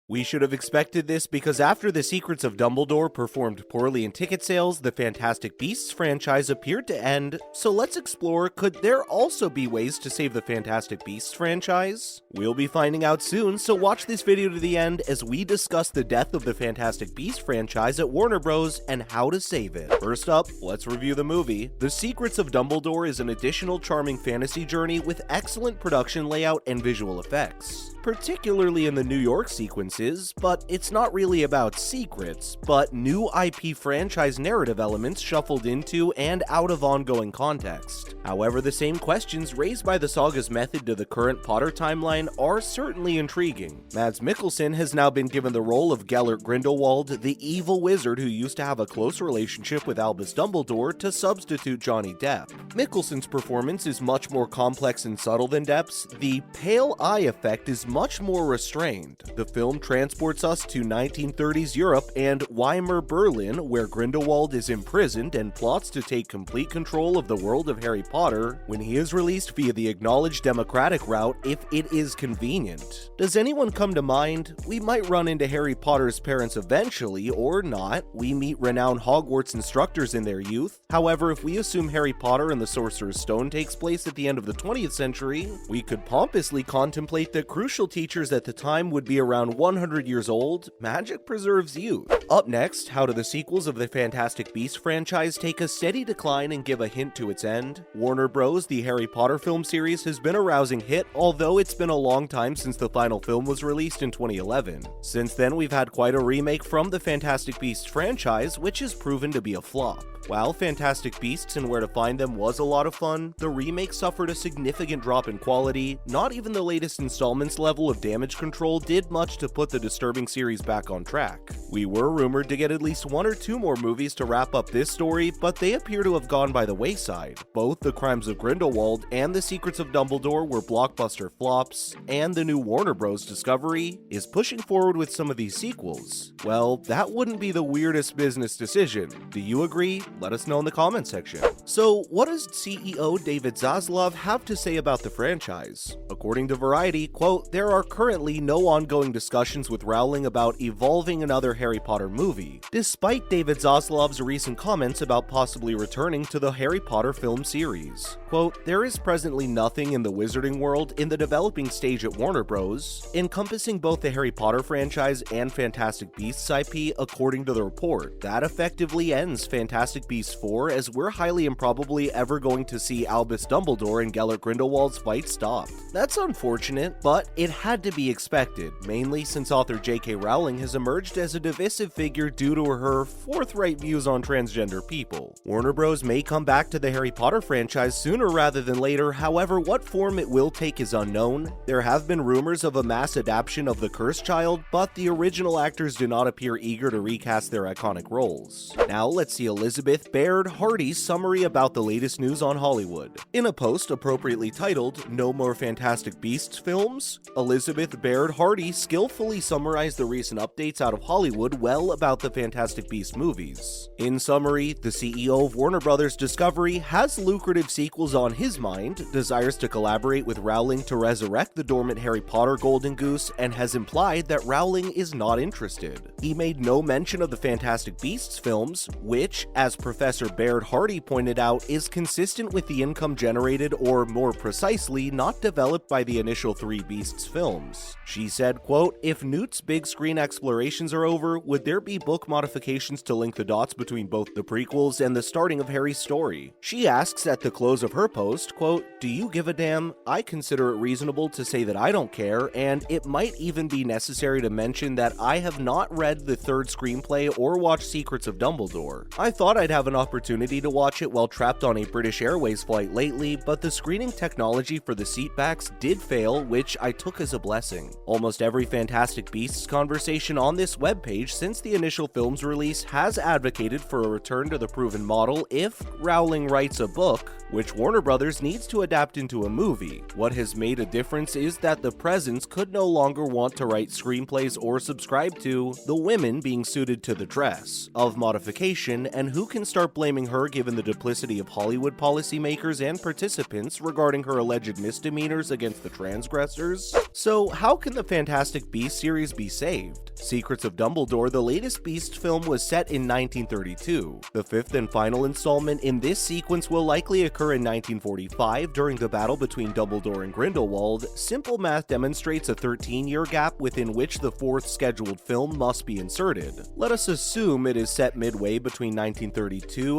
We should have expected this because after The Secrets of Dumbledore performed poorly in ticket sales, the Fantastic Beasts franchise appeared to end, so let's explore, could there also be ways to save the Fantastic Beasts franchise? We'll be finding out soon, so watch this video to the end as we discuss the death of the Fantastic Beasts franchise at Warner Bros. And how to save it. First up, let's review the movie. The Secrets of Dumbledore is an additional charming fantasy journey with excellent production layout and visual effects, particularly in the New York sequences, but it's not really about secrets, but new IP franchise narrative elements shuffled into and out of ongoing context. However, the same questions raised by the saga's method to the current Potter timeline are certainly intriguing. Mads Mikkelsen has now been given the role of Gellert Grindelwald, the evil wizard who used to have a close relationship with Albus Dumbledore, to substitute Johnny Depp. Mikkelsen's performance is much more complex and subtle than Depp's. The pale eye effect is much more restrained. The film transports us to 1930s Europe and Weimar Berlin, where Grindelwald is imprisoned and plots to take complete control of the world of Harry Potter when he is released via the acknowledged democratic route if it is convenient. Does anyone come to mind? We might run into Harry Potter's parents eventually, or not. We meet renowned Hogwarts instructors in their youth. However, if we assume Harry Potter and the Sorcerer's Stone takes place at the end of the 20th century, we could pompously contemplate that crucial teachers at the time would be around 100 years old. Magic preserves youth. Up next, how do the sequels of the Fantastic Beasts franchise take a steady decline and give a hint to its end? Warner Bros., the Harry Potter film series, has been a rousing hit, although it's been a long time since the final film was released in 2011. Since then, we've had quite a remake from the Fantastic Beasts franchise, which has proven to be a flop. While Fantastic Beasts and Where to Find Them was a lot of fun, the remake suffered a significant drop in quality. Not even the latest installment's level of damage control did much to put the disturbing series back on track. We were rumored to get at least one or two more movies to wrap up this story, but they appear to have gone by the wayside. Both The Crimes of Grindelwald and The Secrets of Dumbledore were blockbuster flops, and the new Warner Bros. Discovery is pushing forward with some of these sequels. Well, that wouldn't be the weirdest business decision. Do you agree? Let us know in the comments section. So, what does CEO David Zaslav have to say about the franchise? According to Variety, quote, "There are currently no ongoing discussions with Rowling about evolving another Harry Potter movie, despite David Zaslav's recent comments about possibly returning to the Harry Potter film series. Quote, "There is presently nothing in the wizarding world in the developing stage at Warner Bros. Encompassing both the Harry Potter franchise and Fantastic Beasts IP, according to the report. That effectively ends Fantastic Beasts 4, as we're highly improbably ever going to see Albus Dumbledore and Gellert Grindelwald's fight stopped." That's unfortunate, but it had to be expected, mainly since author J.K. Rowling has emerged as a divisive figure due to her forthright views on transgender people. Warner Bros. May come back to the Harry Potter franchise sooner rather than later, however, what form it will take is unknown. There have been rumors of a mass adaptation of The Cursed Child, but the original actors do not appear eager to recast their iconic roles. Now let's see Elizabeth Baird Hardy's summary about the latest news on Hollywood. In a post appropriately titled, "No More Fantastic Beasts Films?", Elizabeth Baird Hardy skillfully summarized the recent updates out of Hollywood well about the Fantastic Beasts movies. In summary, the CEO of Warner Bros. Discovery has lucrative sequels on his mind, desires to collaborate with Rowling to resurrect the dormant Harry Potter Golden Goose, and has implied that Rowling is not interested. He made no mention of the Fantastic Beasts films, which, as Professor Baird Hardy pointed out, is consistent with the income generated, or more precisely, not developed by the initial three Beasts films. She said, quote, "If Newt's big screen explorations are over, would there be book modifications to link the dots between both the prequels and the starting of Harry's story?" She asks at the close of her post, quote, "Do you give a damn? I consider it reasonable to say that I don't care, and it might even be necessary to mention that I have not read the third screenplay or watched Secrets of Dumbledore. I thought I'd have an opportunity to watch it while trapped on a British Airways flight lately, but the screening technology for the seatbacks did fail, which I took as a blessing. Almost every Fantastic Beasts conversation on this webpage since the initial film's release has advocated for a return to the proven model if Rowling writes a book, which Warner Bros. Needs to adapt into a movie. What has made a difference is that the presents could no longer want to write screenplays or subscribe to the women being suited to the dress of modification, and who can start blaming her given the duplicity of Hollywood policymakers and participants regarding her alleged misdemeanors against the transgressors. So how can the Fantastic Beasts series be saved? Secrets of Dumbledore, the latest Beast film, was set in 1932. The fifth and final installment in this sequence will likely occur in 1945 during the battle between Dumbledore and Grindelwald. Simple math demonstrates a 13-year gap within which the fourth scheduled film must be inserted. Let us assume it is set midway between 1932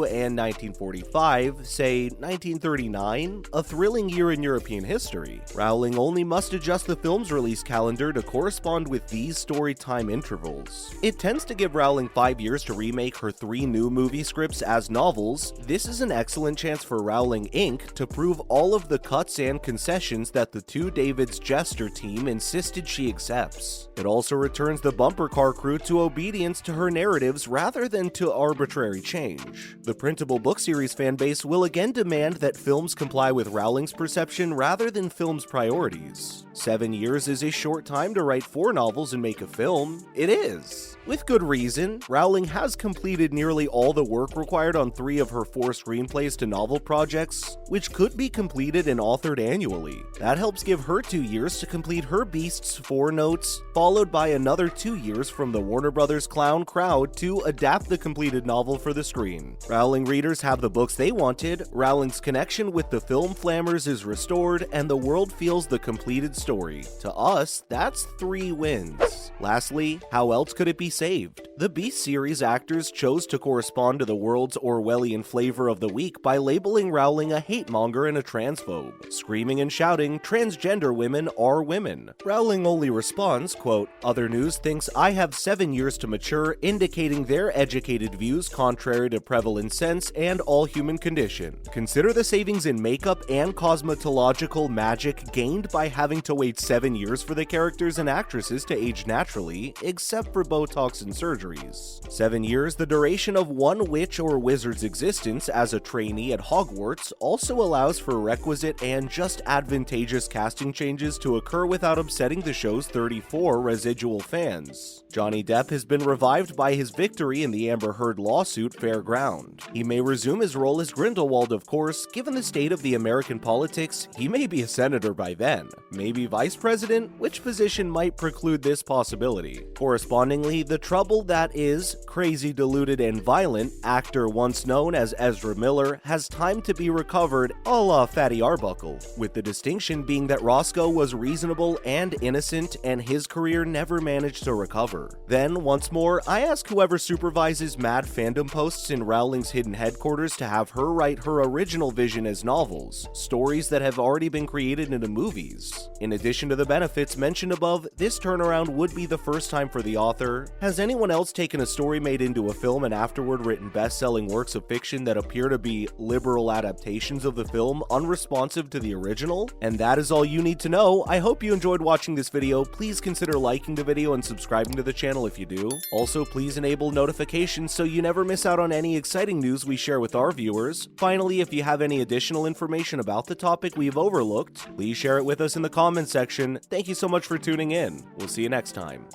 and 1945, say 1939, a thrilling year in European history. Rowling only must adjust the film's release calendar to correspond with these story time intervals. It tends to give Rowling 5 years to remake her 3 new movie scripts as novels. This is an excellent chance for Rowling Inc. to prove all of the cuts and concessions that the Two Davids Jester team insisted she accepts. It also returns the bumper car crew to obedience to her narratives rather than to arbitrary change. The printable book series fanbase will again demand that films comply with Rowling's perception rather than film's priorities. 7 years is a short time to write 4 novels and make a film. It is. With good reason. Rowling has completed nearly all the work required on 3 of her 4 screenplays to novel projects, which could be completed and authored annually. That helps give her 2 years to complete her Beasts 4 notes, followed by another 2 years from the Warner Brothers clown crowd to adapt the completed novel for the screen. Rowling readers have the books they wanted, Rowling's connection with the film flammers is restored, and the world feels the completed story. To us, that's 3 wins. Lastly, how else could it be saved? The Beast series actors chose to correspond to the world's Orwellian flavor of the week by labeling Rowling a hate monger and a transphobe, screaming and shouting, "Transgender women are women." Rowling only responds, quote, "Other news thinks I have 7 years to mature, indicating their educated views contrary to prevalent sense and all human condition. Consider the savings in makeup and cosmetological magic gained by having to wait 7 years for the characters and actresses to age naturally, except for Botox and surgeries. 7 years, the duration of one witch or wizard's existence as a trainee at Hogwarts, also allows for requisite and just advantageous casting changes to occur without upsetting the show's 34 residual fans. Johnny Depp has been revived by his victory in the Amber Heard lawsuit fair ground. He may resume his role as Grindelwald, of course. Given the state of the American politics, he may be a senator by then. Maybe vice president, which position might preclude this possibility. Correspondingly, the trouble that is crazy, deluded, and violent actor once known as Ezra Miller has time to be recovered a la Fatty Arbuckle, with the distinction being that Roscoe was reasonable and innocent and his career never managed to recover. Then, once more, I ask whoever supervises mad fandom posts in Rowling's hidden headquarters to have her write her original vision as novels, stories that have already been created into movies. In addition to the benefits mentioned above, this turnaround would be the first time for the author. Has anyone else taken a story made into a film and afterward written best-selling works of fiction that appear to be liberal adaptations of the film, unresponsive to the original? And that is all you need to know. I hope you enjoyed watching this video. Please consider liking the video and subscribing to the channel if you do. Also, please enable notifications so you never miss out on any exciting news we share with our viewers. Finally, if you have any additional information about the topic we've overlooked, please share it with us in the comments section. Thank you so much for tuning in. We'll see you next time.